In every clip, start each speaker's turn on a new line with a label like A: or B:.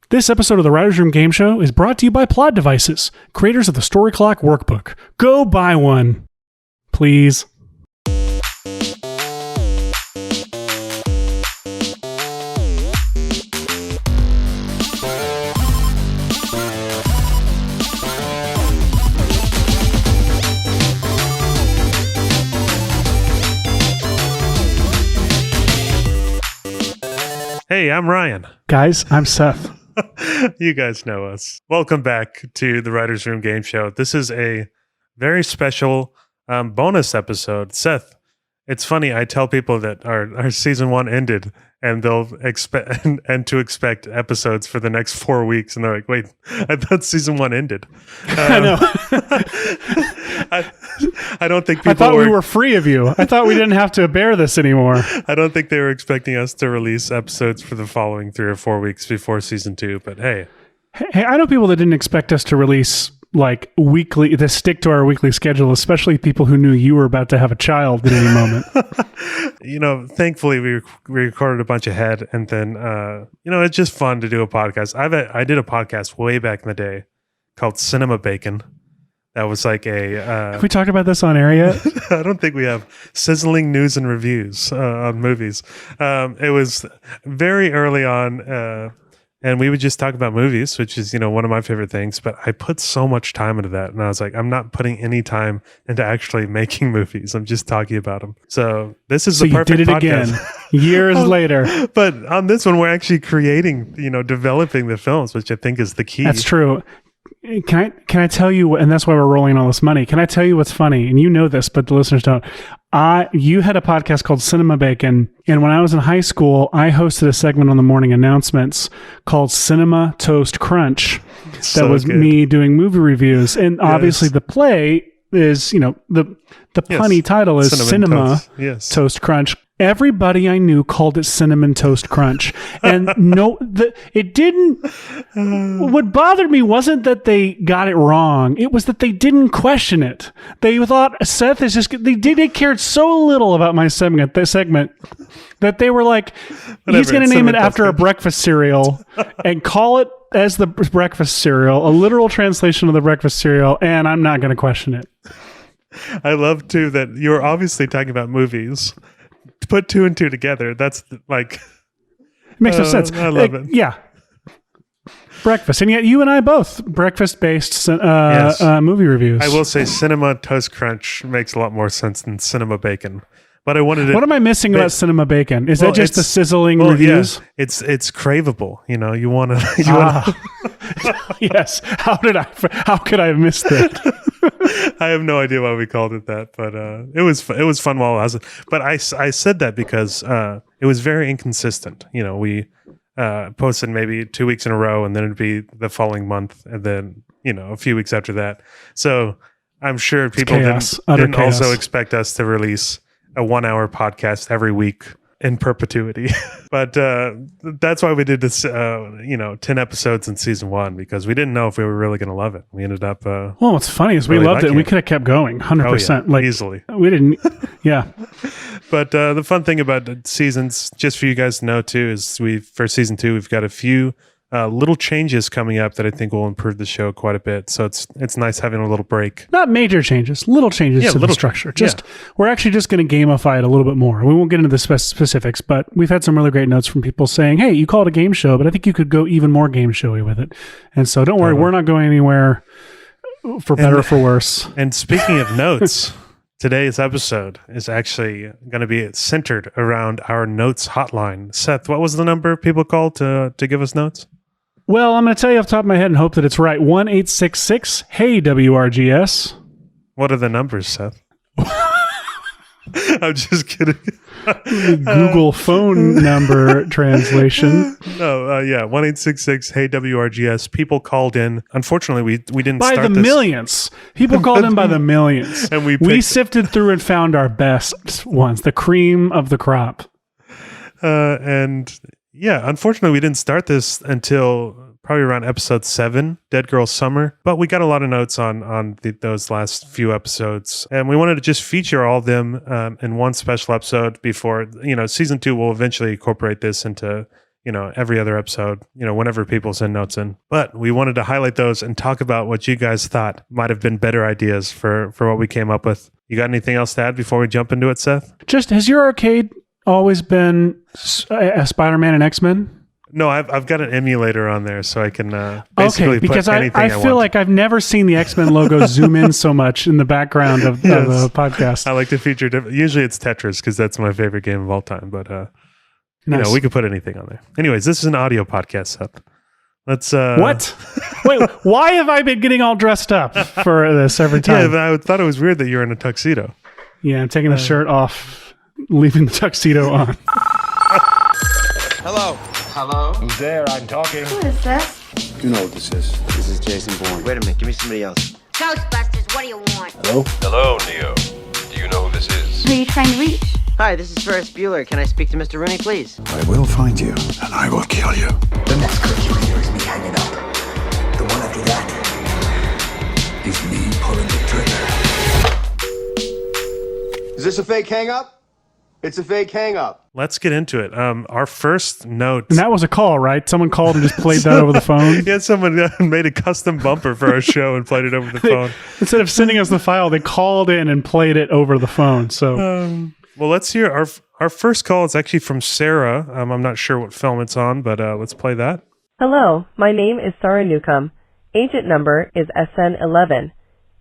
A: This episode of the Writers Room Game Show is brought to you by Plot Devices, creators of the Story Clock Workbook. Go buy one, please.
B: Hey, I'm Ryan.
A: Guys, I'm Seth.
B: You guys know us. Welcome back to the Writers Room Game Show. This is a very special bonus episode. Seth, it's funny. I tell people that our season 1 ended, and they'll expect and to expect episodes for the next 4 weeks, and they're like, "Wait, I thought season 1 ended."
A: I know.
B: I don't think people.
A: I thought we were free of you. I thought we didn't have to bear this anymore.
B: I don't think they were expecting us to release episodes for the following 3 or 4 weeks before season 2. But hey,
A: I know people that didn't expect us to release like weekly, to stick to our weekly schedule, especially people who knew you were about to have a child at any moment.
B: Thankfully we recorded a bunch ahead, and then it's just fun to do a podcast. I did a podcast way back in the day called Cinema Bacon. That was like a...
A: have we talked about this on air yet?
B: I don't think we have. Sizzling news and reviews on movies. It was very early on, and we would just talk about movies, which is, one of my favorite things. But I put so much time into that, and I was like, I'm not putting any time into actually making movies. I'm just talking about them. So this is the perfect podcast.
A: You did it again, years later.
B: But on this one, we're actually creating, developing the films, which I think is the key.
A: That's true. Can I tell you, and that's why we're rolling all this money. Can I tell you what's funny? And you know this, but the listeners don't. You had a podcast called Cinema Bacon, and when I was in high school, I hosted a segment on the morning announcements called Cinema Toast Crunch. That was good. Me doing movie reviews, and obviously the play is, the punny title is Cinema Toast Crunch. Everybody I knew called it Cinnamon Toast Crunch. And it didn't... What bothered me wasn't that they got it wrong. It was that they didn't question it. They thought Seth is just... They cared so little about my segment that they were like, he's going to name it after a breakfast cereal and call it as the breakfast cereal, a literal translation of the breakfast cereal, and I'm not going to question it.
B: I love, too, that you're obviously talking about movies. To put 2 and 2 together, that's like...
A: It makes no sense.
B: I love it.
A: Yeah. Breakfast. And yet you and I both breakfast-based movie reviews.
B: I will say Cinema Toast Crunch makes a lot more sense than Cinema Bacon. But I wanted to...
A: What am I missing about Cinema Bacon? Is that just the sizzling reviews?
B: Yeah. It's craveable. You want to...
A: Yes. How could I have missed that?
B: I have no idea why we called it that, but it was fun while I was. But I said that because it was very inconsistent. We posted maybe 2 weeks in a row, and then it'd be the following month, and then a few weeks after that. So I'm sure people didn't also expect us to release a 1-hour podcast every week in perpetuity. But that's why we did this 10 episodes in season 1, because we didn't know if we were really going to love it. We ended up
A: well, what's funny is we loved it, and we could have kept going 100%.
B: Like easily.
A: We didn't. Yeah.
B: But the fun thing about seasons, just for you guys to know too, is for season 2 we've got a few little changes coming up that I think will improve the show quite a bit. So it's nice having a little break.
A: Not major changes, little changes to the structure. We're actually just going to gamify it a little bit more. We won't get into the specifics, but we've had some really great notes from people saying, "Hey, you call it a game show, but I think you could go even more game showy with it." And so don't worry, we're not going anywhere for better or for worse.
B: And speaking of notes, today's episode is actually going to be centered around our notes hotline. Seth, what was the number people called to give us notes?
A: Well, I'm going to tell you off the top of my head and hope that it's right. 1-866-HEY-WRGS.
B: What are the numbers, Seth? I'm just kidding.
A: Google phone number translation.
B: No, 1-866-HEY-WRGS. People called in. Unfortunately, we didn't start this.
A: By the millions. People called in by the millions.
B: And
A: we sifted through and found our best ones, the cream of the crop.
B: Unfortunately, we didn't start this until probably around episode 7, Dead Girl Summer. But we got a lot of notes on those last few episodes, and we wanted to just feature all of them in one special episode before, season 2 will eventually incorporate this into, every other episode, whenever people send notes in. But we wanted to highlight those and talk about what you guys thought might have been better ideas for what we came up with. You got anything else to add before we jump into it, Seth?
A: Just, has your arcade always been Spider-Man and X-Men?
B: No, I've got an emulator on there, so I can basically
A: because
B: put anything
A: I feel like I've never seen the X-Men logo zoom in so much in the background of the podcast.
B: I like to feature usually it's Tetris because that's my favorite game of all time. But
A: nice.
B: We could put anything on there. Anyways, this is an audio podcast, Seth. Let's
A: what? Wait, why have I been getting all dressed up for this every time?
B: Yeah, but I thought it was weird that you're in a tuxedo.
A: Yeah, I'm taking the shirt off, leaving the tuxedo on.
C: Hello. Hello?
D: Who's there? I'm talking.
E: Who is this?
C: You know what this is. This is Jason Bourne.
F: Wait a minute, give me somebody else.
E: Ghostbusters, what do you want?
C: Hello?
D: Hello, Neo. Do you know who this is?
E: Who are you trying to reach?
F: Hi, this is Ferris Bueller. Can I speak to Mr. Rene, please?
C: I will find you, and I will kill you.
G: The next clip you hear is me hanging up. The one after that is me pulling the trigger.
H: Is this a fake hang up? It's a fake hang up.
B: Let's get into it. Our first note.
A: And that was a call, right? Someone called and just played that over the phone?
B: Yeah, someone made a custom bumper for our show and played it over the phone.
A: Instead of sending us the file, they called in and played it over the phone. So,
B: well, let's hear our first call. It's actually from Sarah. I'm not sure what film it's on, but let's play that.
I: Hello, my name is Sarah Newcomb. Agent number is SN11,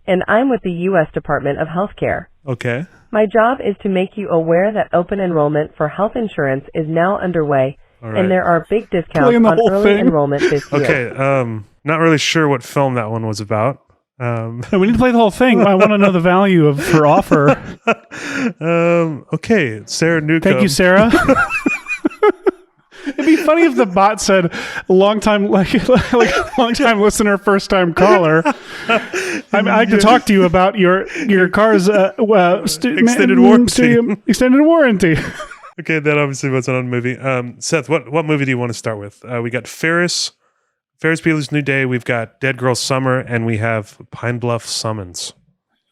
I: and I'm with the U.S. Department of Healthcare.
B: Okay.
I: My job is to make you aware that open enrollment for health insurance is now underway,
B: right.
I: And there are big discounts
A: Playing the
I: on
A: whole
I: early
A: thing.
I: enrollment this year.
B: Okay. Not really sure what film that one was about.
A: we need to play the whole thing. I want to know the value of her offer.
B: Okay, Sarah Newcomb.
A: Thank you, Sarah. It'd be funny if the bot said long time listener, first time caller. I'd like to talk to you about your car's
B: extended warranty.
A: Extended warranty.
B: Okay, that obviously wasn't on the movie. Seth, what movie do you want to start with? We got Ferris Bueller's New Day. We've got Dead Girl Summer, and we have Pine Bluff Summons.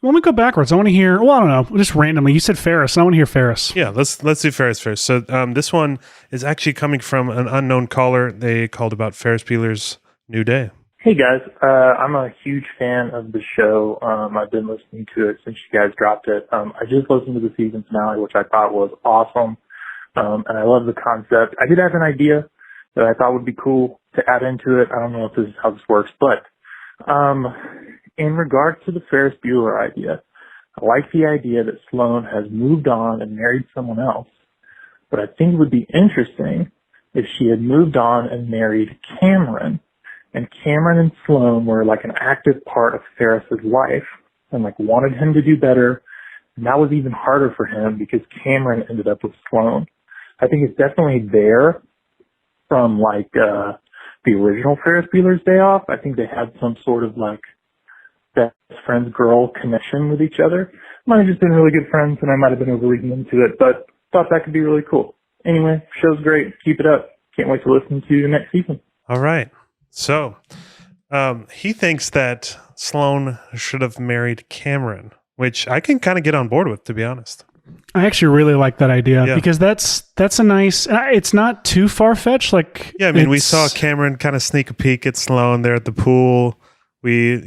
A: Let me go backwards. I want to hear. Well, I don't know. Just randomly, you said Ferris. I want to hear Ferris.
B: Yeah, let's do Ferris first. So this one is actually coming from an unknown caller. They called about Ferris Bueller's New Day.
J: Hey guys, I'm a huge fan of the show. I've been listening to it since you guys dropped it. I just listened to the season finale, which I thought was awesome, and I love the concept. I did have an idea that I thought would be cool to add into it. I don't know if this is how this works, but in regard to the Ferris Bueller idea, I like the idea that Sloane has moved on and married someone else. But I think it would be interesting if she had moved on and married Cameron, and Cameron and Sloane were like an active part of Ferris's life and like wanted him to do better. And that was even harder for him because Cameron ended up with Sloane. I think it's definitely there from like the original Ferris Bueller's Day Off. I think they had some sort of like best friends girl connection with each other. Might have just been really good friends and I might have been overreading into it, but thought that could be really cool. Anyway, show's great. Keep it up. Can't wait to listen to you next season.
B: All right. So he thinks that Sloane should have married Cameron, which I can kind of get on board with, to be honest.
A: I actually really like that idea because that's a nice. It's not too far fetched. Like
B: we saw Cameron kind of sneak a peek at Sloane there at the pool. We,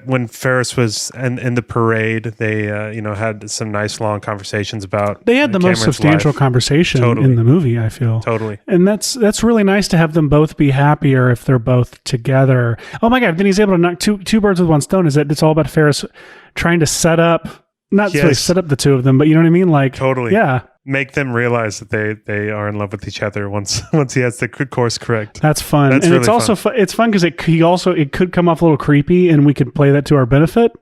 B: when Ferris was in the parade, they, had some nice long conversations about.
A: They had the
B: Cameron's
A: most substantial
B: life.
A: conversation in the movie, I feel.
B: Totally.
A: And that's really nice to have them both be happier if they're both together. Oh my God. Then he's able to knock two birds with one stone. Is that it's all about Ferris trying to set up, not really set up the two of them, but you know what I mean? Like,
B: totally.
A: Yeah.
B: Make them realize that they are in love with each other once he has the course correct.
A: That's fun.
B: That's
A: and
B: really
A: it's also fun. It's fun because it could come off a little creepy and we could play that to our benefit,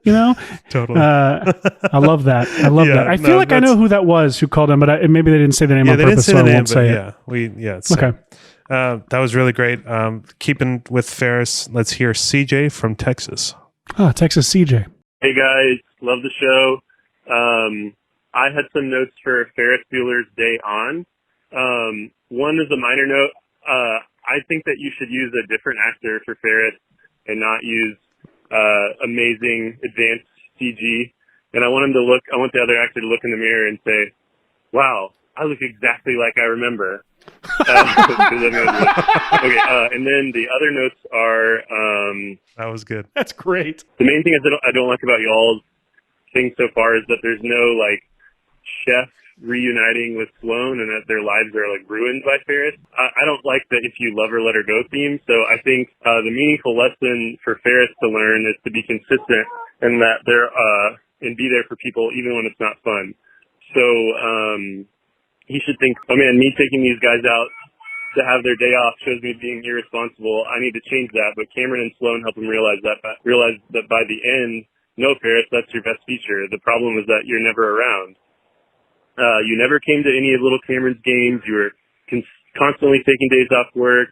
B: Totally.
A: I love that. I feel like I know who that was who called him, but maybe they didn't say the name on purpose, so I won't say it.
B: Okay. That was really great. Keeping with Ferris, let's hear CJ from Texas.
A: Oh, Texas CJ.
K: Hey guys, love the show. I had some notes for Ferris Bueller's Day On. One is a minor note. I think that you should use a different actor for Ferris and not use amazing advanced CG. And I want the other actor to look in the mirror and say, wow, I look exactly like I remember. Okay, and then the other notes are...
B: that was good.
A: That's great.
K: The main thing is that I don't like about y'all's thing so far is that there's no, like, chef reuniting with Sloane and that their lives are, like, ruined by Ferris. I don't like the if you love her, let her go theme, so I think the meaningful lesson for Ferris to learn is to be consistent and that and be there for people even when it's not fun. So he should think, oh man, me taking these guys out to have their day off shows me being irresponsible. I need to change that. But Cameron and Sloane help him realize that by the end, no, Ferris, that's your best feature. The problem is that you're never around. You never came to any of Little Cameron's games. You were constantly taking days off work.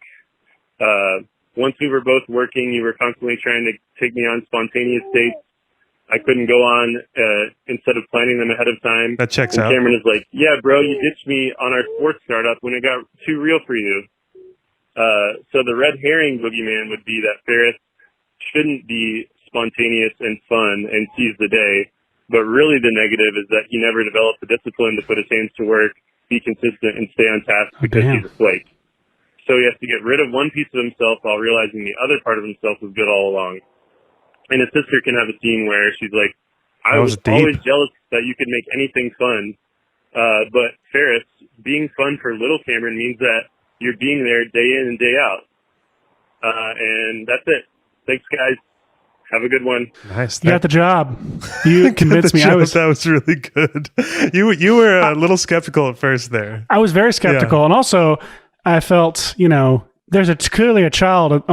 K: Once we were both working, you were constantly trying to take me on spontaneous dates. I couldn't go on instead of planning them ahead of time.
B: That checks out.
K: Cameron is like, yeah, bro, you ditched me on our sports startup when it got too real for you. So the red herring boogeyman would be that Ferris shouldn't be spontaneous and fun and seize the day. But really the negative is that he never developed the discipline to put his hands to work, be consistent, and stay on task because he's a flake. So he has to get rid of one piece of himself while realizing the other part of himself was good all along. And his sister can have a scene where she's like, I was always jealous that you could make anything fun. But Ferris, being fun for Little Cameron means that you're being there day in and day out. And that's it. Thanks, guys. Have a good one.
B: Nice.
A: You got the job. You convinced me.
B: That was really good. You were a little skeptical at first there.
A: I was very skeptical. Yeah. And also I felt, there's clearly a child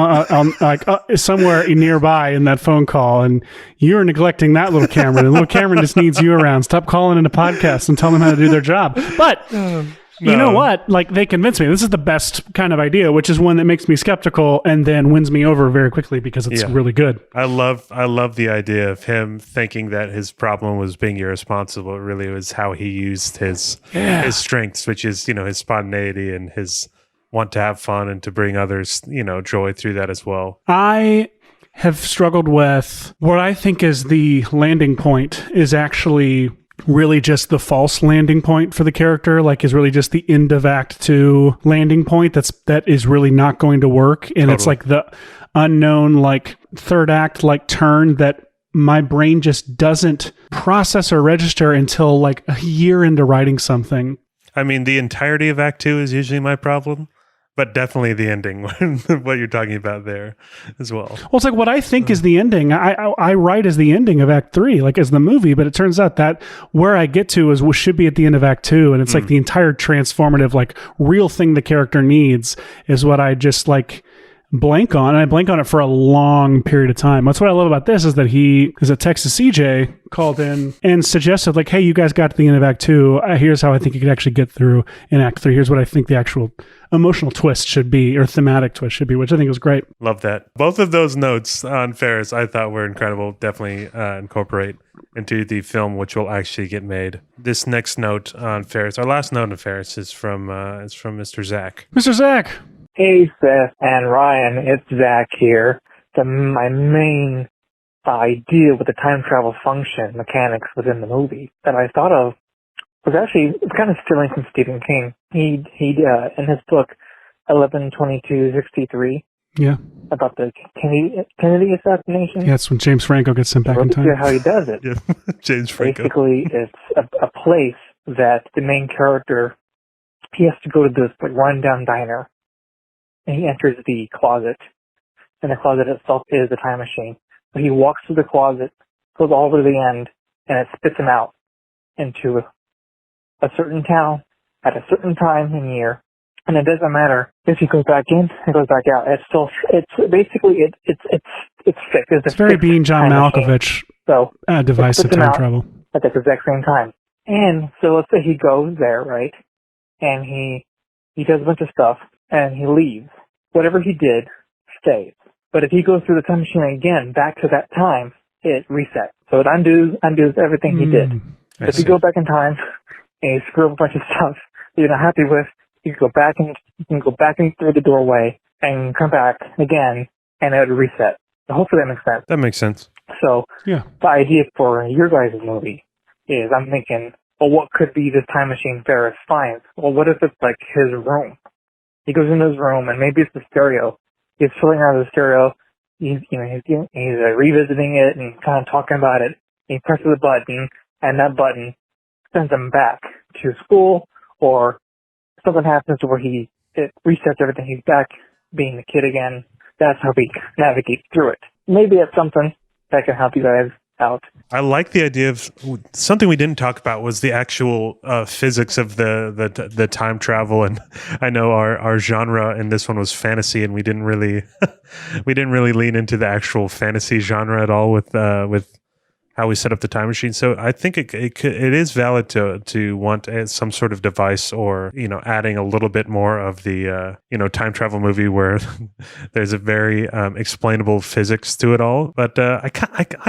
A: somewhere nearby in that phone call, and you're neglecting that little Cameron. And little Cameron just needs you around. Stop calling into podcasts and tell them how to do their job. But you know what? Like, they convinced me. This is the best kind of idea, which is one that makes me skeptical and then wins me over very quickly because it's really good.
B: I love the idea of him thinking that his problem was being irresponsible. It really was how he used his strengths, which is his spontaneity and his want to have fun and to bring others, joy through that as well.
A: I have struggled with what I think is the landing point is actually really just the false landing point for the character, like is really just the end of Act 2 landing point that is really not going to work. And It's like the unknown, like third act, like turn that my brain just doesn't process or register until like a year into writing something.
B: I mean, the entirety of Act 2 is usually my problem. But definitely the ending, what you're talking about there as well. Well,
A: it's like what I think is the ending. I write as the ending of Act 3, like as the movie, but it turns out that where I get to is what should be at the end of Act 2. And it's like the entire transformative, like real thing the character needs is what I just like blank on. And I blank on it for a long period of time. That's what I love about this is that Texas CJ called in and suggested like, hey, you guys got to the end of Act 2. Here's how I think you could actually get through in Act 3. Here's what I think the actual emotional twist should be, or thematic twist should be, which I think was great.
B: Love that. Both of those notes on Ferris I thought were incredible. Definitely incorporate into the film, which will actually get made. This next note on Ferris, our last note on Ferris, is from Mr. Zach.
A: Mr. Zach.
J: Hey, Seth and Ryan, it's Zach here. My main idea with the time travel function mechanics within the movie that I thought of was actually kind of stealing from Stephen King. He in his book 11/22/63.
A: Yeah.
J: About the Kennedy assassination.
A: Yeah, it's when James Franco gets sent back in time.
J: How he does it.
B: Yeah, James Franco.
J: Basically, it's a place that the main character, he has to go to this like run-down diner, and he enters the closet, and the closet itself is a time machine. But he walks through the closet, goes all the way to the end, and it spits him out into a certain town at a certain time and year. And it doesn't matter if he goes back in, he goes back out. It's fixed.
A: It's very being John Malkovich.
J: So
A: device of time travel
J: at the exact same time. And so let's say he goes there, right? And he does a bunch of stuff and he leaves. Whatever he did stays. But if he goes through the time machine again back to that time, it resets. So it undoes everything he did. If you go back in time and you screw up a bunch of stuff that you're not happy with, you can go back in through the doorway and come back again, and it would reset. So hopefully that makes sense.
B: That makes sense.
J: So
A: yeah,
J: the idea for your guys' movie is I'm thinking well, what could be this time machine Ferris finds? Well, what if it's like his room? He goes into his room, and maybe it's the stereo. He's filling out the stereo. He's revisiting it and kind of talking about it. He presses a button, and that button sends him back to school, or something happens to where it resets everything. He's back being the kid again. That's how we navigate through it. Maybe it's something that can help you guys out.
B: I like the idea of something we didn't talk about was the actual physics of the time travel, and I know our genre in this one was fantasy, and we didn't really lean into the actual fantasy genre at all with how we set up the time machine. So I think it is valid to want some sort of device, or adding a little bit more of the time travel movie where there's a very explainable physics to it all. But I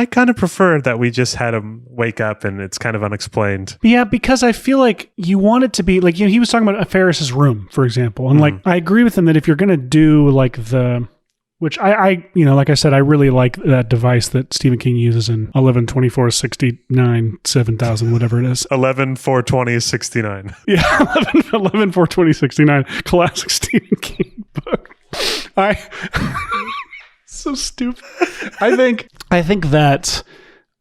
B: kind of prefer that we just had him wake up and it's kind of unexplained.
A: Yeah, because I feel like you want it to be like, he was talking about Ferris's room, for example, and like I agree with him that if you're going to do like which I like I said, I really like that device that Stephen King uses in 11/24/69/7000, whatever it is.
B: 11/4/20/69.
A: Yeah, 11/4/20/69, classic Stephen King book. So stupid. I think that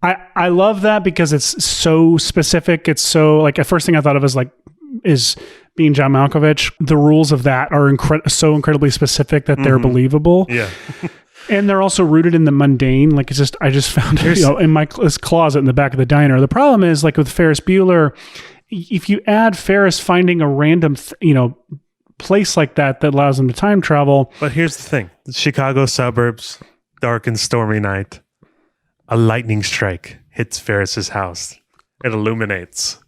A: I love that because it's so specific. It's so like, the first thing I thought of is being John Malkovich. The rules of that are so incredibly specific that they're believable.
B: Yeah.
A: And they're also rooted in the mundane. Like, I just found it in my closet in the back of the diner. The problem is, like with Ferris Bueller, if you add Ferris finding a random, place like that allows him to time travel.
B: But here's the thing. The Chicago suburbs, dark and stormy night. A lightning strike hits Ferris's house. It illuminates.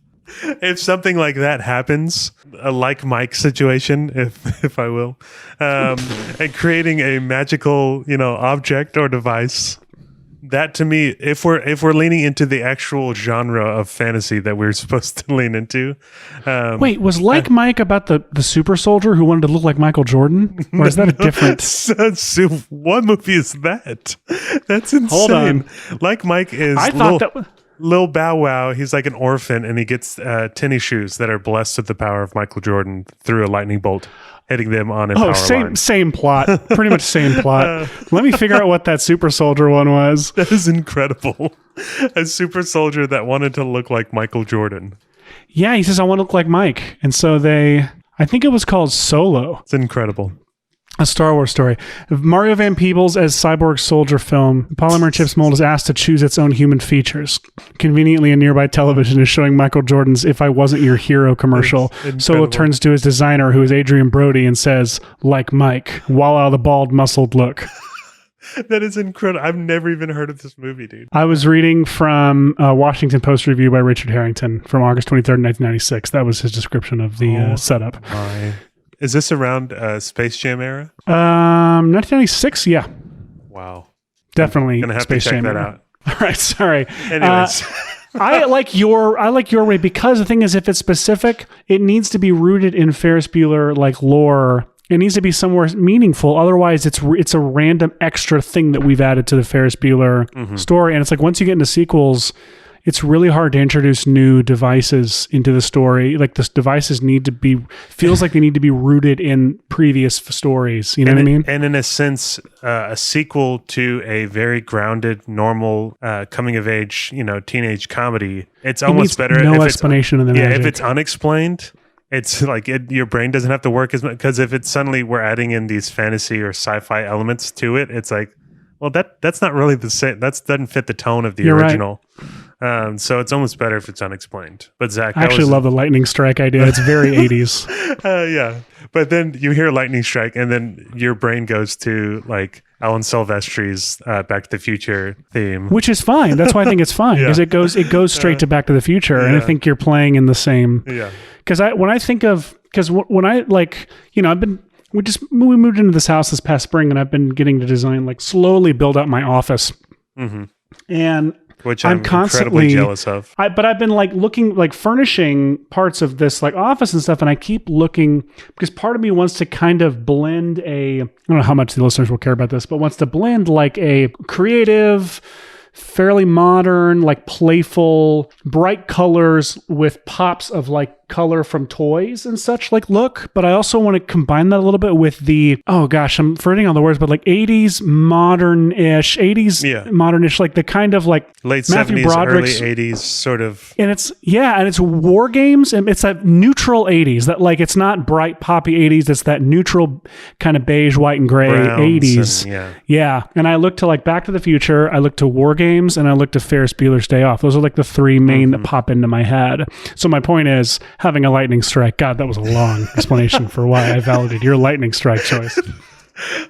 B: If something like that happens, a like Mike situation, if I will, and creating a magical, object or device, that to me, if we're leaning into the actual genre of fantasy that we're supposed to lean into.
A: Wait, was Mike about the super soldier who wanted to look like Michael Jordan? Or is that a different?
B: So what movie is that? That's insane.
A: Hold on.
B: Like Mike is.
A: I thought that was.
B: Lil Bow Wow, he's like an orphan, and he gets tennis shoes that are blessed with the power of Michael Jordan through a lightning bolt, hitting them on a power line.
A: Same plot. Pretty much same plot. Let me figure out what that super soldier one was.
B: That is incredible. A super soldier that wanted to look like Michael Jordan.
A: Yeah, he says, I want to look like Mike. And so I think it was called Solo.
B: It's incredible.
A: A Star Wars story. Mario Van Peebles as Cyborg Soldier film. Polymer Chips mold is asked to choose its own human features. Conveniently, a nearby television is showing Michael Jordan's "If I Wasn't Your Hero" commercial. Solo turns to his designer, who is Adrian Brody, and says, "Like Mike," while the bald, muscled look.
B: That is incredible. I've never even heard of this movie, dude.
A: I was reading from a Washington Post review by Richard Harrington from August 23rd, 1996. That was his description of the setup.
B: Is this around Space Jam era?
A: 1996, yeah.
B: Wow.
A: Definitely
B: gonna have
A: Space
B: to check
A: Jam
B: that
A: era.
B: out.
A: All right, sorry.
B: Anyways.
A: I like your way, because the thing is, if it's specific, it needs to be rooted in Ferris Bueller like lore. It needs to be somewhere meaningful. Otherwise, it's a random extra thing that we've added to the Ferris Bueller story. And it's like, once you get into sequels, it's really hard to introduce new devices into the story. Like, the devices feels like they need to be rooted in previous stories. You know what I mean?
B: And in a sense, a sequel to a very grounded, normal, coming of age, teenage comedy. It's almost better.
A: No explanation in the magic.
B: If it's unexplained, it's like your brain doesn't have to work as much, because if it's suddenly we're adding in these fantasy or sci-fi elements to it, it's like, well, that's not really the same. That doesn't fit the tone of the original. Right. So it's almost better if it's unexplained. But Zach,
A: I actually love the lightning strike idea. It's very 80s.
B: Yeah. But then you hear lightning strike, and then your brain goes to like Alan Silvestri's Back to the Future theme,
A: which is fine. That's why I think it's fine, because it goes straight to Back to the Future, and I think you're playing in the same.
B: Yeah.
A: Because when I like, we moved into this house this past spring, and I've been getting to design, like, slowly build out my office, and
B: which I'm constantly incredibly jealous of.
A: But I've been like looking, like furnishing parts of this like office and stuff, and I keep looking, because part of me wants to kind of blend I don't know how much the listeners will care about this, but wants to blend like a creative fairly modern, like playful, bright colors with pops of like color from toys and such like look. But I also want to combine that a little bit with the, oh gosh, I'm forgetting all the words, but like 80s modern-ish, 80s modern-ish, like the kind of like
B: late
A: Matthew
B: 70s,
A: Broderick's,
B: early 80s sort of.
A: and it's war games, and it's that neutral 80s, that like it's not bright poppy 80s, it's that neutral kind of beige, white and gray
B: Browns
A: 80s.
B: and,
A: And I look to like Back to the Future, I look to war games, and I look to Ferris Bueller's Day Off. Those are like the three main that pop into my head. So my point is, having a lightning strike, God, that was a long explanation for why I validated your lightning strike choice.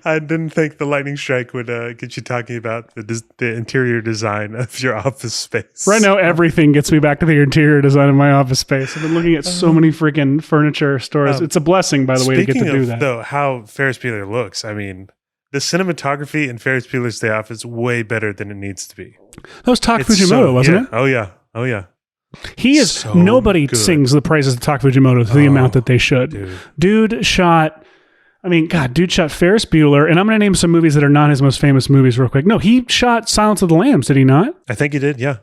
B: I didn't think the lightning strike would get you talking about the interior design of your office space.
A: Right now, everything gets me back to the interior design of my office space. I've been looking at so many freaking furniture stores. It's a blessing, by the way, to get to do that.
B: Though, how Ferris Bueller looks, I mean, the cinematography in Ferris Bueller's Day Off is way better than it needs to be.
A: That was Tak Fujimoto, wasn't it?
B: Oh, yeah. Oh, yeah.
A: He is,
B: so
A: nobody
B: good.
A: sings the praises of Tak Fujimoto to the amount that they should. Dude shot Ferris Bueller, and I'm going to name some movies that are not his most famous movies real quick. No, he shot Silence of the Lambs, did he not?
B: I think he did, yeah.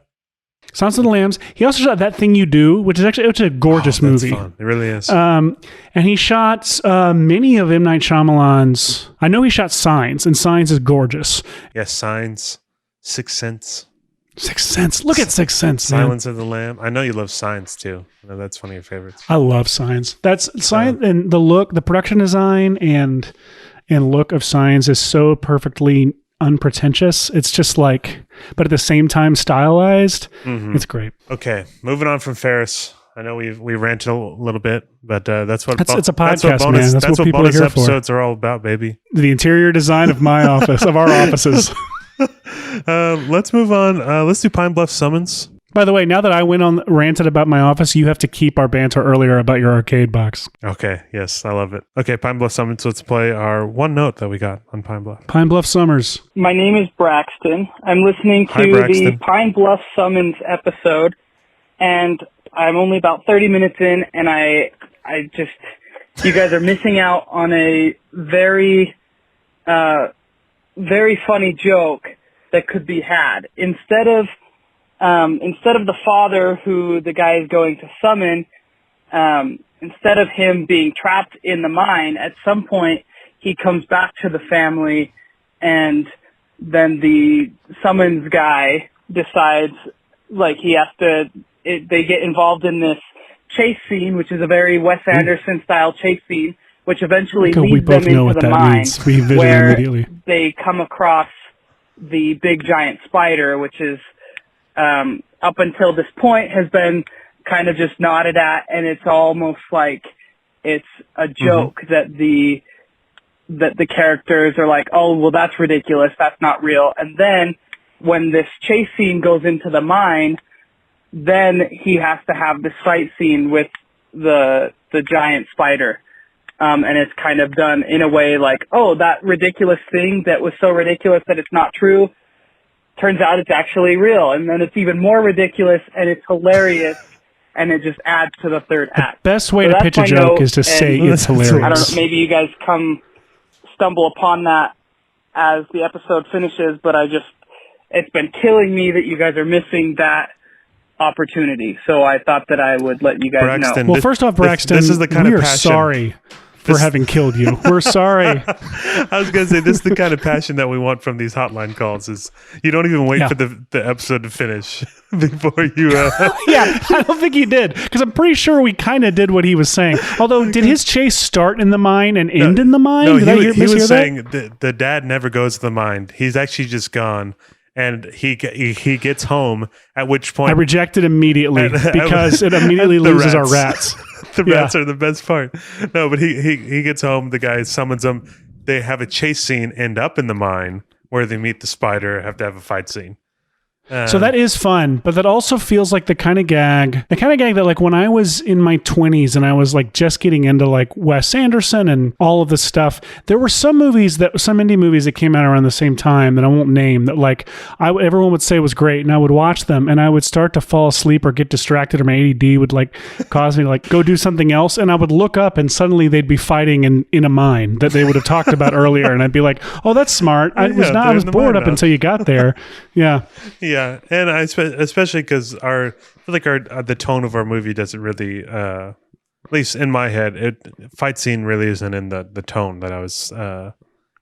A: Silence of the Lambs. He also shot That Thing You Do, which is actually a gorgeous movie.
B: Fun. It really is.
A: And he shot many of M. Night Shyamalan's. I know he shot Signs, and Signs is gorgeous.
B: Yes, Signs, Sixth Sense.
A: Sixth Sense. Look at Sixth Sense, man.
B: Silence of the Lamb. I know you love Signs too. I know that's one of your favorites.
A: I love Signs. That's Signs, and the look, the production design, and look of Signs is so perfectly unpretentious. It's just like, but at the same time stylized. It's great.
B: Okay, moving on from Ferris. I know we ranted a little bit, but that's what
A: it's a podcast,
B: that's what bonus,
A: man. That's what people
B: bonus
A: are here for.
B: Episodes are all about, baby.
A: The interior design of my office, of our offices.
B: Let's move on. Let's do Pine Bluff Summons.
A: By the way, now that I ranted about my office, you have to keep our banter earlier about your arcade box.
B: Okay, yes, I love it. Okay, Pine Bluff Summons. Let's play our one note that we got on Pine Bluff.
A: Pine Bluff Summers.
L: My name is Braxton. I'm listening to the Pine Bluff Summons episode, and I'm only about 30 minutes in, and I just, you guys are missing out on a very, very funny joke that could be had. Instead of the father who the guy is going to summon, instead of him being trapped in the mine, at some point he comes back to the family, and then the summons guy decides, like, he has to, they get involved in this chase scene, which is a very Wes Anderson style chase scene, which eventually leads them into the mine, where they come across the big giant spider, which is, up until this point has been kind of just nodded at, and it's almost like it's a joke that the characters are like, oh, well, that's ridiculous, that's not real. And then when this chase scene goes into the mine, then he has to have this fight scene with the giant spider. And it's kind of done in a way like, oh, that ridiculous thing that was so ridiculous that it's not true, turns out it's actually real. And then it's even more ridiculous, and it's hilarious, and it just adds to the third act.
A: Best way to pitch a joke is to say it's hilarious.
L: I don't know, maybe you guys stumble upon that as the episode finishes, but it's been killing me that you guys are missing that opportunity. So I thought that I would let you guys know.
A: Well, first off, Braxton,
B: this is the kind
A: we
B: of
A: are
B: passion.
A: Sorry for having killed you. We're sorry.
B: I was going to say, this is the kind of passion that we want from these hotline calls, is you don't even wait for the episode to finish before you...
A: Yeah, I don't think he did, because I'm pretty sure we kind of did what he was saying. Although, did his chase start in the mine and end in the mine?
B: No,
A: did
B: he was saying the dad never goes to the mine. He's actually just gone. And he gets home, at which point...
A: I reject it immediately, because it immediately loses our rats.
B: The rats are the best part. No, but he gets home, the guy summons them, they have a chase scene, end up in the mine, where they meet the spider, have to have a fight scene.
A: So that is fun, but that also feels like the kind of gag that, like, when I was in my 20s and I was like just getting into like Wes Anderson and all of this stuff, there were some indie movies that came out around the same time that I won't name, that like everyone would say was great, and I would watch them and I would start to fall asleep or get distracted, or my ADD would like cause me to like go do something else, and I would look up and suddenly they'd be fighting in a mine that they would have talked about earlier, and I'd be like, oh, that's smart. I was bored up until you got there. Yeah.
B: Yeah, and especially because I feel like the tone of our movie doesn't really, at least in my head, fight scene really isn't in the tone that I was.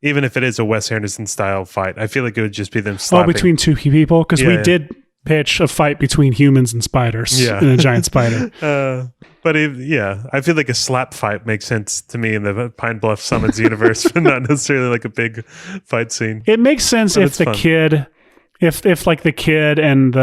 B: Even if it is a Wes Anderson style fight, I feel like it would just be them slapping.
A: between two people, because we did pitch a fight between humans and spiders and a giant spider.
B: But I feel like a slap fight makes sense to me in the Pine Bluff Summons universe, but not necessarily like a big fight scene.
A: It makes sense if the kid, if like the kid and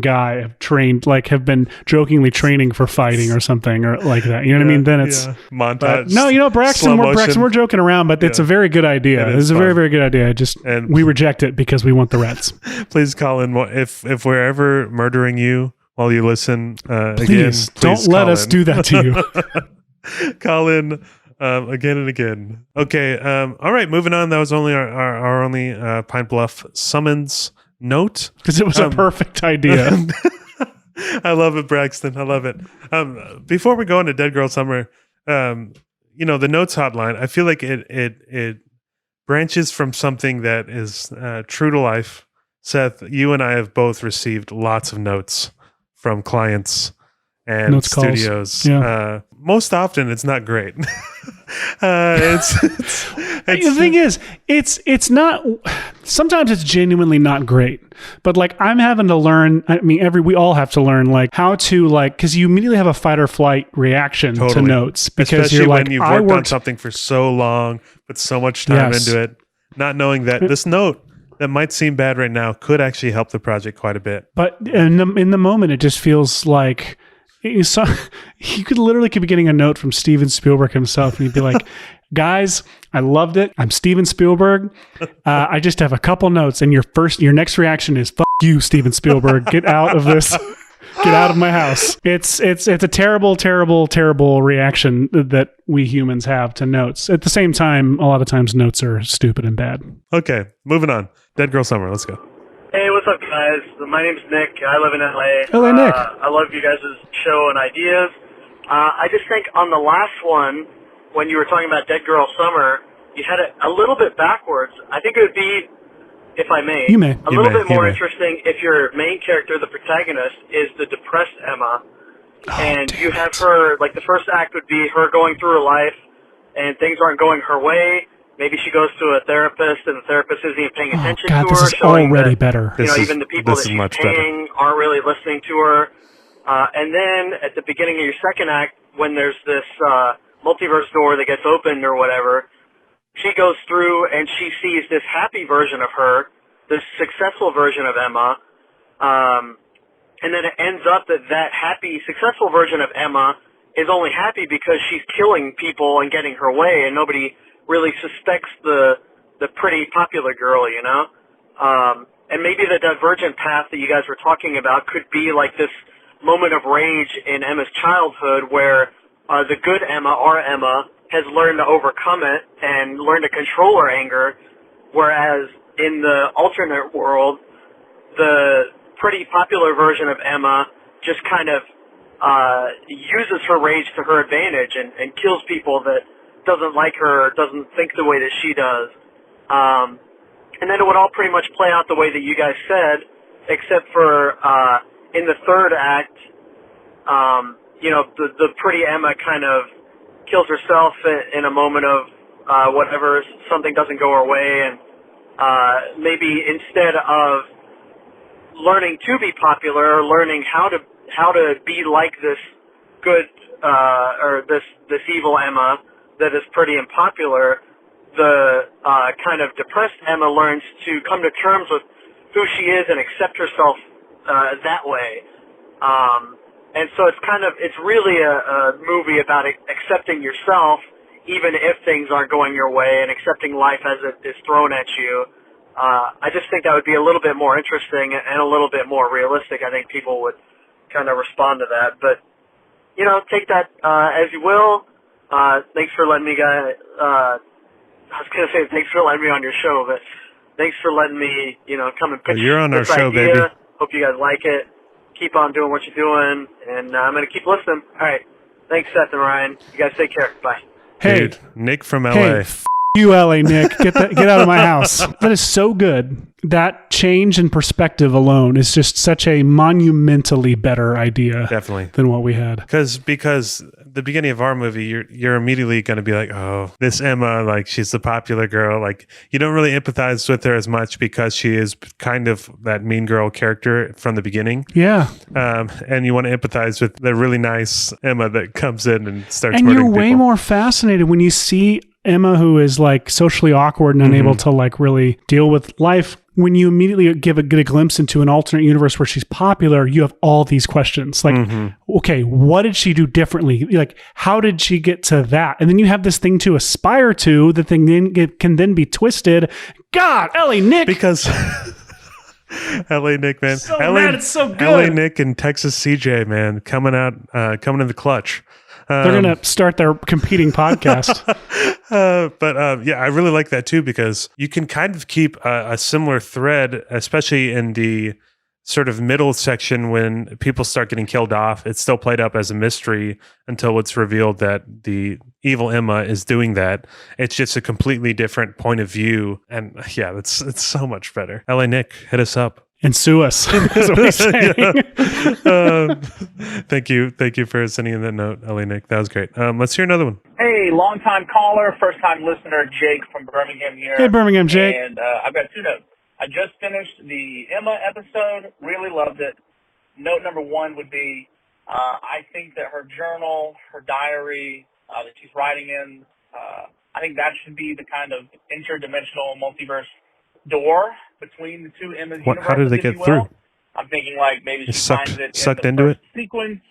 A: guy have trained, like have been jokingly training for fighting or something or like that. You know what I mean? Then it's
B: montage.
A: No, Braxton, we're joking around, but it's a very good idea. It's a very, very good idea. We reject it because we want the rats.
B: Please call in if we're ever murdering you while you listen.
A: Please don't let us do that to you.
B: Call in again and again. Okay. All right. Moving on. That was only our only Pine Bluff Summons note,
A: because it was a perfect idea.
B: I love it, Braxton. I love it. Before we go into Dead Girl Summer, the notes hotline, I feel like it branches from something that is true to life. Seth, you and I have both received lots of notes from clients and
A: notes
B: studios.
A: Calls.
B: Most often it's not great.
A: The thing is, it's not. Sometimes it's genuinely not great, but like I'm having to learn. I mean, we all have to learn like how to because you immediately have a fight or flight reaction to notes because
B: especially
A: you're like,
B: when you've worked on something for so long, put so much time into it, not knowing that this note that might seem bad right now could actually help the project quite a bit.
A: But in the moment, it just feels like. You could be getting a note from Steven Spielberg himself, and he'd be like, "Guys, I loved it. I'm Steven Spielberg. I just have a couple notes, and your next reaction is fuck you, Steven Spielberg. Get out of this. Get out of my house." It's a terrible, terrible, terrible reaction that we humans have to notes. At the same time, a lot of times notes are stupid and bad.
B: Okay, moving on. Dead Girl Summer. Let's go.
M: Hey, what's up, guys? My name's Nick. I live in LA.
A: Hello, Nick.
M: I love you guys' show and ideas. I just think on the last one, when you were talking about Dead Girl Summer, you had it a little bit backwards. I think it would be, if I may, a little bit more interesting if your main character, the protagonist, is the depressed Emma. And you have her, like the first act would be her going through her life and things aren't going her way. Maybe she goes to a therapist, and the therapist isn't even paying attention to her.
A: This is already better.
M: Even the people that she's paying aren't really listening to her. And then at the beginning of your second act, when there's this multiverse door that gets opened or whatever, she goes through and she sees this happy version of her, this successful version of Emma. And then it ends up that happy, successful version of Emma is only happy because she's killing people and getting her way, and nobody really suspects the pretty popular girl, and maybe the divergent path that you guys were talking about could be like this moment of rage in Emma's childhood where the good Emma, our Emma, has learned to overcome it and learn to control her anger, whereas in the alternate world, the pretty popular version of Emma just kind of uses her rage to her advantage and kills people that doesn't like her, doesn't think the way that she does. And then it would all pretty much play out the way that you guys said, except for in the third act, the pretty Emma kind of kills herself in a moment of whatever, something doesn't go her way, and maybe instead of learning to be popular, or learning how to be like this good or this evil Emma that is pretty unpopular, the kind of depressed Emma learns to come to terms with who she is and accept herself that way. And so it's really a movie about accepting yourself, even if things aren't going your way, and accepting life as it is thrown at you. I just think that would be a little bit more interesting and a little bit more realistic. I think people would kind of respond to that. But, take that as you will. Thanks for letting me, I was going to say thanks for letting me on your show, but thanks for letting me, come and pitch
B: you're on our show,
M: idea.
B: baby.
M: Hope you guys like it. Keep on doing what you're doing, and I'm going to keep listening. All right. Thanks, Seth and Ryan. You guys take care. Bye.
B: Hey, dude, Nick from LA.
A: Hey, you, LA Nick. Get out of my house. That is so good. That change in perspective alone is just such a monumentally better idea,
B: definitely,
A: than what we had.
B: Because the beginning of our movie, you're immediately going to be like, oh, this Emma, like she's the popular girl. Like you don't really empathize with her as much because she is kind of that mean girl character from the beginning.
A: Yeah.
B: And you want to empathize with the really nice Emma that comes in and starts.
A: And you're way
B: people.
A: more fascinated when you see Emma, who is like socially awkward and unable to like really deal with life. When you immediately get a glimpse into an alternate universe where she's popular, you have all these questions. Like, okay, what did she do differently? Like, how did she get to that? And then you have this thing to aspire to. The thing can then be twisted. God, LA Nick.
B: Because LA Nick, man.
A: So mad, it's so good.
B: LA Nick and Texas CJ, man, coming in the clutch.
A: They're going to start their competing podcast.
B: But I really like that too, because you can kind of keep a similar thread, especially in the sort of middle section when people start getting killed off. It's still played up as a mystery until it's revealed that the evil Emma is doing that. It's just a completely different point of view. And yeah, it's so much better. LA Nick, hit us up.
A: And sue us. That's what we're saying.
B: Thank you for sending in that note, LA Nick. That was great. Let's hear another one.
L: Hey, long-time caller, first-time listener, Jake from Birmingham here.
A: Hey, Birmingham, Jake.
L: And I've got 2 notes. I just finished the Emma episode. Really loved it. Note number 1 would be, I think that her journal, her diary that she's writing in, I think that should be the kind of interdimensional multiverse door between the two Emma's universes.
B: How did they get through?
L: I'm thinking like maybe she finds it
B: sucked
L: in the
B: into
L: first sequence,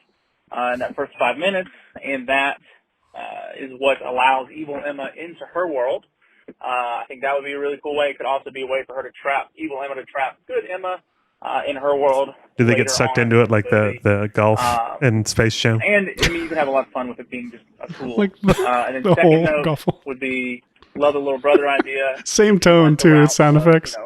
L: in that first 5 minutes, and that is what allows evil Emma into her world. I think that would be a really cool way. It could also be a way for her to trap evil Emma, to trap good Emma in her world.
B: Do they get sucked into it like the golf and Space Jam?
L: And I mean, you can have a lot of fun with it being just a tool.
A: Like
L: and then
A: the
L: second
A: whole
L: note
A: golf.
L: would be love the little brother idea.
A: Same tone too, sound effects.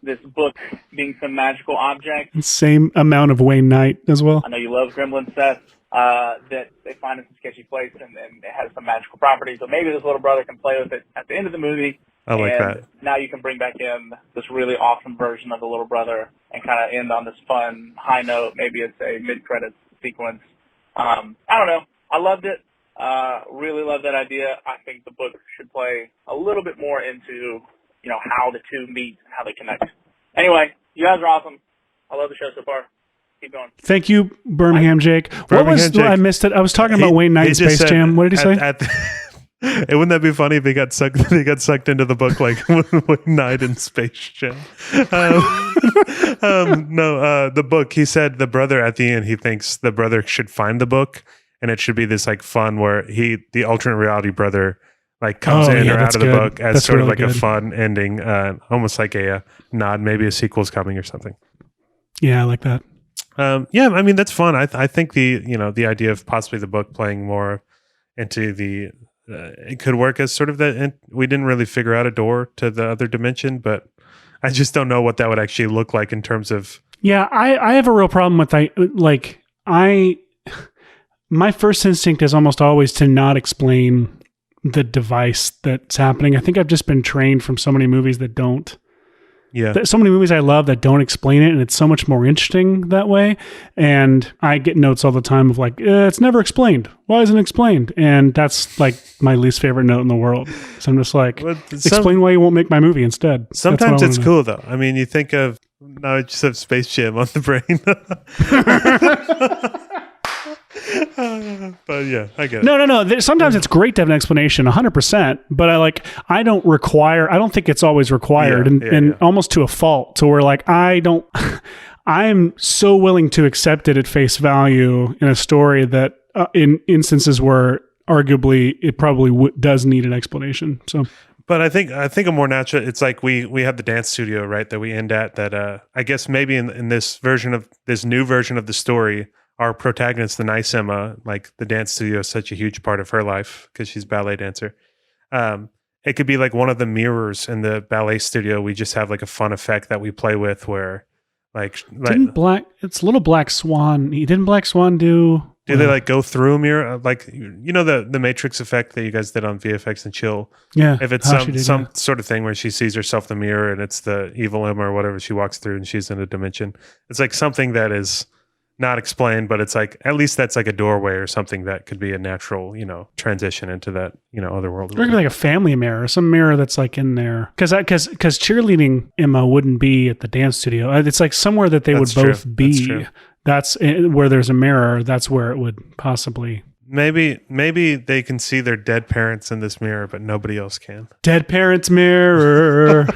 L: This book being some magical object.
A: Same amount of Wayne Knight as well.
L: I know you love Gremlin, Seth. That they find in some sketchy place and it has some magical properties. So maybe this little brother can play with it at the end of the movie.
B: I like that.
L: Now you can bring back in this really awesome version of the little brother and kind of end on this fun high note. Maybe it's a mid-credits sequence. I don't know. I loved it. Really love that idea. I think the book should play a little bit more into, how the two meet and how they connect. Anyway, you guys are awesome. I love the show so far. Keep going.
A: Thank you, Birmingham Jake.
B: Jake.
A: I missed it. I was talking about Wayne Knight and Space Jam. What did he say?
B: Wouldn't that be funny if they got sucked into the book like Wayne Knight and Space Jam? The book. He said the brother at the end. He thinks the brother should find the book, and it should be this like fun where the alternate reality brother like comes in or out of the book as sort of like a fun ending, almost like a nod. Maybe a sequel's coming or something.
A: Yeah, I like that.
B: Yeah, I mean that's fun. I think the idea of possibly the book playing more into the it could work as sort of that. We didn't really figure out a door to the other dimension, but I just don't know what that would actually look like in terms of.
A: Yeah, I have a real problem with my first instinct is almost always to not explain the device that's happening. I think I've just been trained from so many movies that don't.
B: Yeah.
A: So many movies I love that don't explain it, and it's so much more interesting that way. And I get notes all the time of like, it's never explained. Why isn't it explained? And that's like my least favorite note in the world. So I'm just like, explain why you won't make my movie instead.
B: Sometimes it's cool though. I mean, you think of, now I just have Space Jam on the brain. But yeah, I get it.
A: No. Sometimes it's great to have an explanation, 100%. But I don't think it's always required, and almost to a fault. To where I'm so willing to accept it at face value in a story that in instances where arguably it probably does need an explanation. So.
B: But I think a more natural. It's like we have the dance studio, right? That we end at. That I guess maybe in this new version of the story, our protagonist, the nice Emma, like the dance studio is such a huge part of her life because she's a ballet dancer. It could be like one of the mirrors in the ballet studio. We just have like a fun effect that we play with where it's Little Black Swan. Didn't Black Swan do Do they like go through a mirror? Like, you know, the Matrix effect that you guys did on VFX and Chill.
A: Yeah.
B: If it's some sort of thing where she sees herself in the mirror and it's the evil Emma or whatever she walks through and she's in a dimension. It's like something that is not explained, but it's like, at least that's like a doorway or something that could be a natural, you know, transition into that, you know, other world.
A: Or it could be like a family mirror, some mirror that's like in there. Because cheerleading Emma wouldn't be at the dance studio. It's like somewhere that they would both be. That's where there's a mirror. That's where it would possibly.
B: Maybe they can see their dead parents in this mirror, but nobody else can.
A: Dead parents mirror.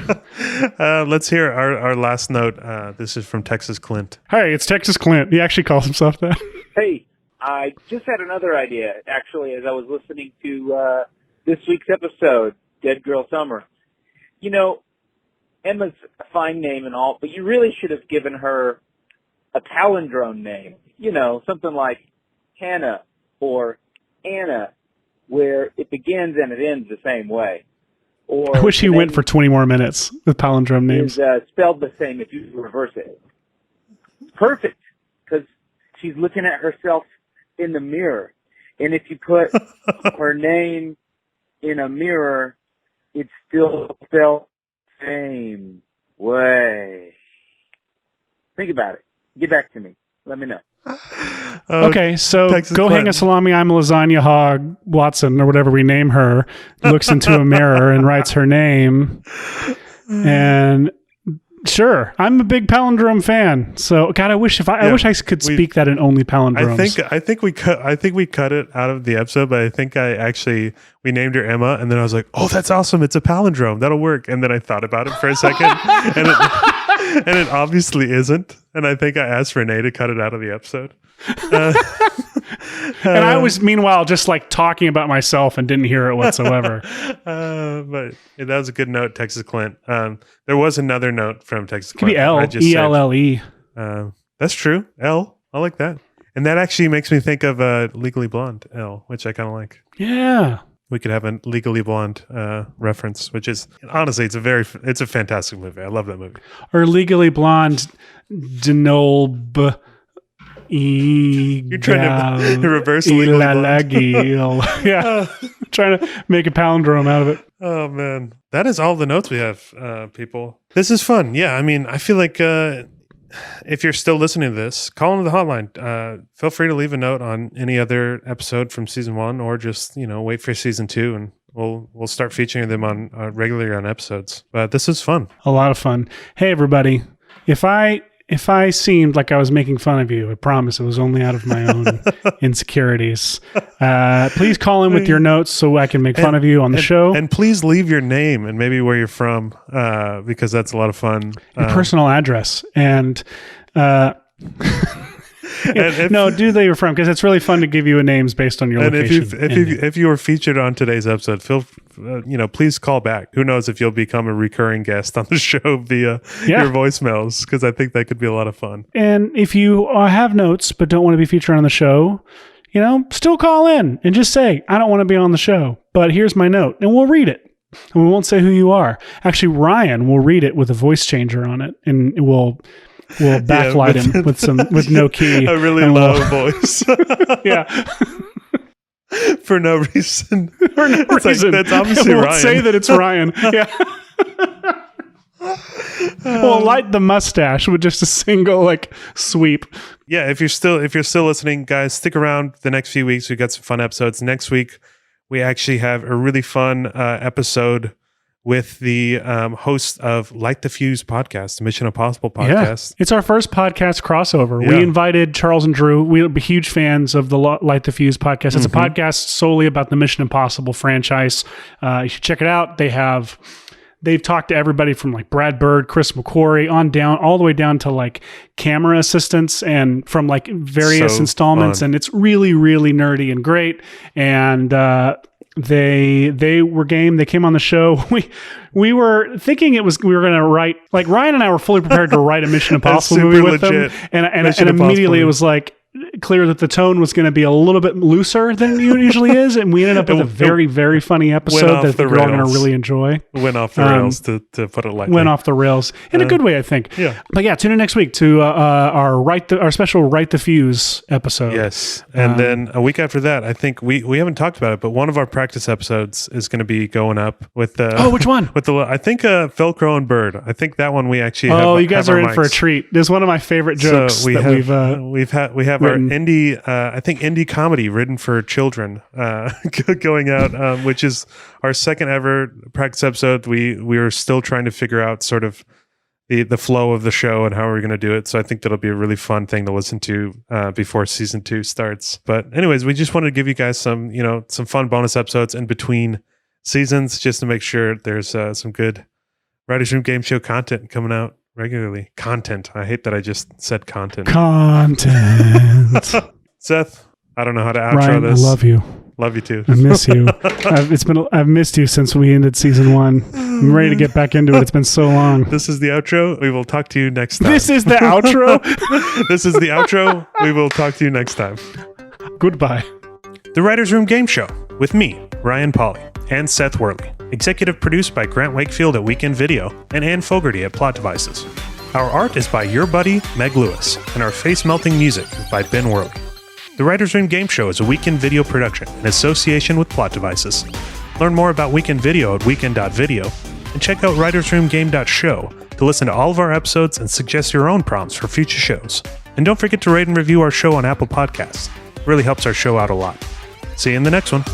B: Let's hear our last note. This is from Texas Clint.
A: Hey, it's Texas Clint. He actually calls himself that.
N: Hey, I just had another idea, actually, as I was listening to this week's episode, Dead Girl Summer. You know, Emma's a fine name and all, but you really should have given her a palindrome name. You know, something like Hannah or Anna, where it begins and it ends the same way. Or
A: I wish he went for 20 more minutes with palindrome names.
N: Is spelled the same if you reverse it. Perfect, because she's looking at herself in the mirror. And if you put her name in a mirror, it's still spelled the same way. Think about it. Get back to me. Let me know.
A: Okay, so Texas go hang a salami, I'm a lasagna hog, Watson, or whatever we name her, looks into a mirror and writes her name. And sure, I'm a big palindrome fan. So God, I wish I could speak that in only palindromes.
B: I think we cut it out of the episode, but I think we named her Emma, and then I was like, oh, that's awesome, it's a palindrome, that'll work. And then I thought about it for a second, and it obviously isn't. And I think I asked Rene to cut it out of the episode.
A: And I was, meanwhile, just like talking about myself and didn't hear it whatsoever.
B: But that was a good note, Texas Clint. There was another note from Texas Clint.
A: Could be L, E-L-L-E.
B: That's true. L. I like that. And that actually makes me think of Legally Blonde, L, which I kind of like.
A: Yeah.
B: We could have a Legally Blonde reference, which is, honestly, it's a fantastic movie. I love that movie.
A: Or Legally Blonde, Denolb.
B: You're trying to reverse Legally Blonde.
A: Yeah. Trying to make a palindrome out of it.
B: Oh, man. That is all the notes we have, people. This is fun. Yeah, I mean, I feel like if you're still listening to this, call into the hotline. Feel free to leave a note on any other episode from season 1, or just, you know, wait for season 2, and we'll start featuring them on regularly on episodes. But this is fun.
A: A lot of fun. Hey, everybody. If I seemed like I was making fun of you, I promise it was only out of my own insecurities. Please call in with your notes so I can make fun of you on the show.
B: And please leave your name and maybe where you're from, because that's a lot of fun.
A: Your personal address. And no, do they you're from, because it's really fun to give you names based on your location.
B: And if you were featured on today's episode, please call back. Who knows if you'll become a recurring guest on the show via your voicemails, because I think that could be a lot of fun.
A: And if you have notes but don't want to be featured on the show, you know, still call in and just say, I don't want to be on the show, but here's my note, and we'll read it. And we won't say who you are. Actually, Ryan will read it with a voice changer on it, and we'll backlight him with no key.
B: A really low voice.
A: Yeah.
B: For no reason.
A: For no reason.
B: Like, that's obviously
A: we'll
B: Ryan.
A: Say that it's Ryan. Yeah. We'll light the mustache with just a single sweep.
B: Yeah, if you're still listening, guys, stick around the next few weeks. We've got some fun episodes. Next week, we actually have a really fun episode with the host of Light the Fuse podcast, the Mission Impossible podcast.
A: Yeah. It's our first podcast crossover.
B: Yeah.
A: We invited Charles and Drew. We're huge fans of the Light the Fuse podcast. It's a podcast solely about the Mission Impossible franchise. You should check it out. They've talked to everybody from Brad Bird, Chris McQuarrie, all the way down to camera assistants, and from various installments.
B: Fun.
A: And it's really, really nerdy and great. And they were game. They came on the show. We were thinking we were going to write, Ryan and I were fully prepared to write a Mission Impossible movie with them. And immediately it was clear that the tone was going to be a little bit looser than it usually is, and we ended up with a very, very funny episode that we're all going to really enjoy.
B: Went off the rails, to put it lightly.
A: Went off the rails in a good way, I think.
B: Yeah.
A: But yeah, tune in next week to our special Write the Fuse episode.
B: Yes, and then a week after that, I think we haven't talked about it, but one of our practice episodes is going to be going up with the
A: which one?
B: With the I think Velcro and Bird. I think that one we actually.
A: You guys are in for a treat. This is one of my favorite jokes
B: so we have our indie I think indie comedy written for children going out, which is our second ever practice episode. We were still trying to figure out sort of the flow of the show and how we're going to do it. So I think that'll be a really fun thing to listen to before season 2 starts. But anyways, we just wanted to give you guys some fun bonus episodes in between seasons, just to make sure there's some good Writers Room Game Show content coming out regularly. Content. I hate that I just said content. Seth, I don't know how to outro
A: Ryan,
B: this.
A: I love you.
B: Love you too.
A: I miss you. I've missed you since we ended season 1. I'm ready to get back into it. It's been so long.
B: This is the outro. We will talk to you next time.
A: This is the outro?
B: This is the outro. We will talk to you next time.
A: Goodbye.
B: The Writers Room Game Show with me, Ryan Pauly, and Seth Worley. Executive produced by Grant Wakefield at Weekend Video and Ann Fogerty at Plot Devices. Our art is by your buddy, Meg Lewis, and our face-melting music is by Ben Worley. The Writers Room Game Show is a Weekend Video production in association with Plot Devices. Learn more about Weekend Video at weekend.video and check out writersroomgame.show to listen to all of our episodes and suggest your own prompts for future shows. And don't forget to rate and review our show on Apple Podcasts. It really helps our show out a lot. See you in the next one.